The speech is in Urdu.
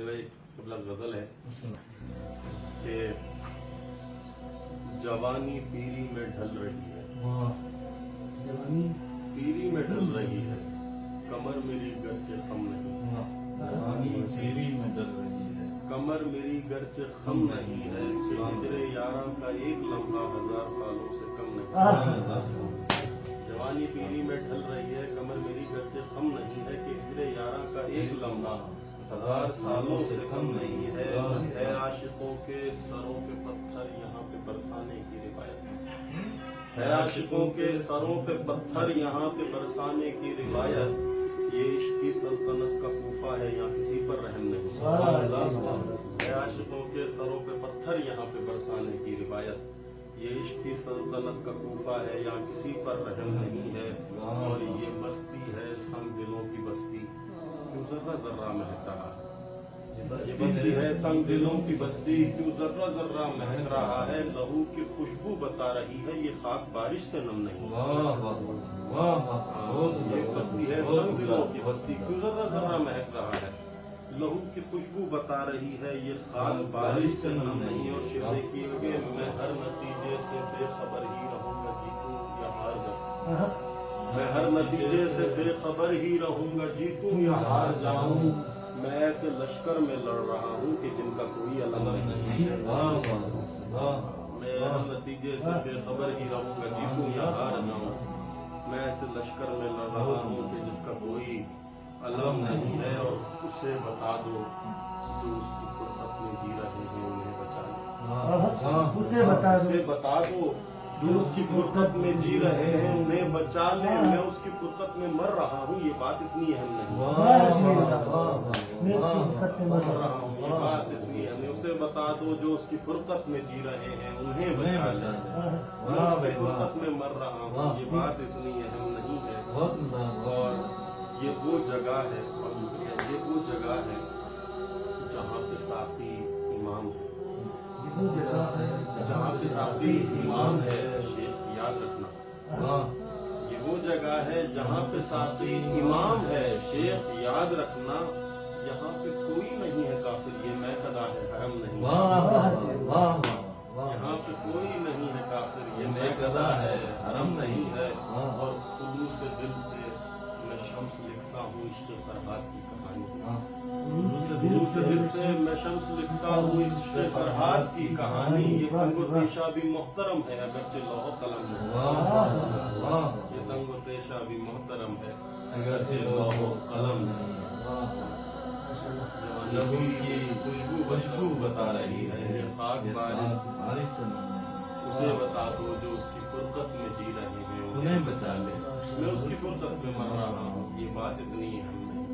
میرا ایک مطلب غزل ہے کہ جوانی پیری میں ڈھل رہی ہے، جوانی پیری میں ڈھل رہی ہے، کمر میری گرچہ خم نہیں، جوانی پیری میں ڈل رہی ہے، کمر میری گرچہ خم نہیں ہے، کہ ہجر یاراں کا ایک لمحہ 1000 سالوں سے کم نہیں۔ جوانی پیری میں ڈھل رہی ہے، کمر میری گرچہ خم نہیں ہے، کہ ہجر یاراں کا ایک لمحہ 1000 سالوں سے کم نہیں ہے عاشقوں کے سروں پہ پتھر یہاں پہ برسانے کی روایت، ہے عاشقوں کے سروں پہ پتھر یہاں پہ برسانے کی روایت، یہ عشق کی سلطنت کا کوفہ ہے یہاں کسی پر رحم نہیں، ہے عاشقوں کے سروں پہ پتھر یہاں پہ برسانے کی روایت، یہ عشق کی سلطنت کا کوفہ ہے یہاں کسی پر رحم نہیں ہے، اور یہ بستی ہے سنگ دلوں کی بستی کیوں ذرہ ذرہ مہک رہا ہے، یہ بستی ہے سنگ دلوں کی بستی کیوں ذرہ ذرہ مہک رہا ہے، لہو کی خوشبو بتا رہی ہے یہ خاک بارش سے نم نہیں، یہ بستی ہے سنگ دلوں کی بستی کیوں ذرہ ذرہ مہک رہا ہے، لہو کی خوشبو بتا رہی ہے یہ خاک بارش سے نم نہیں، اور شعر دیکھیے کہ میں ہر نتیجے سے بے خبر ہی رہوں گا جیتوں یا ہار جاؤں، میں ہر نتیجے سے بے خبر ہی رہوں گا جیتوں یا ہار جاؤں، میں ایسے لشکر میں لڑ رہا ہوں کہ جن کا کوئی علم نہیں ہے، میں ہر نتیجے سے بے خبر ہی رہوں گا جیتوں یا ہار جاؤں، میں ایسے لشکر میں لڑ رہا ہوں کہ جس کا کوئی علم نہیں ہے، اور اسے بتا دو جو اس کی فرصت میں جی رہے ہیں انہیں بچا لے، اسے بتا دو اسے بتا دو جو اس کی فرصت میں جی رہے ہیں انہیں بچا لے، میں اس کی فرصت میں مر رہا ہوں یہ بات اتنی اہم نہیں، مر رہا ہوں یہ بات اتنی اہم نہیں، اسے بتا دو جو اس کی فرصت میں جی رہے ہیں انہیں بچا لے، میں اس کی فرصت میں مر رہا ہوں یہ بات اتنی اہم نہیں ہے، اور یہ وہ جگہ ہے اور یہ وہ جگہ ہے جہاں پہ ساقی امام ہے، جہاں پہ ساقی امام ہے شیخ یاد رکھنا، یہ وہ جگہ ہے جہاں پہ ساقی امام ہے شیخ یاد رکھنا، یہاں پہ کوئی نہیں ہے کافر یہ میکدہ ہے حرم نہیں، یہاں پہ کوئی نہیں ہے کافر یہ میکدہ ہے حرم نہیں ہے، اور خلوص دل سے میں شمس لکھتا ہوں عشق فرحات کی کہانی، دل سے میں شمس لکھتا ہوں عشق فرحات کی کہانی، یہ سنگ و تیشہ بھی محترم ہے اگرچہ لوح قلم نہیں، یہ سنگ و تیشہ بھی محترم ہے اگرچہ لوح قلم نہیں، جوانی کی خوشبو بتا رہی ہے یہ خاک بارش سے نم نہیں، اسے بتا دو جو اس کی فرقت میں جی رہے ہیں انہیں بچا لے، میں اس کی فرقت میں مر رہا ہوں یہ بات اتنی اہم نہیں۔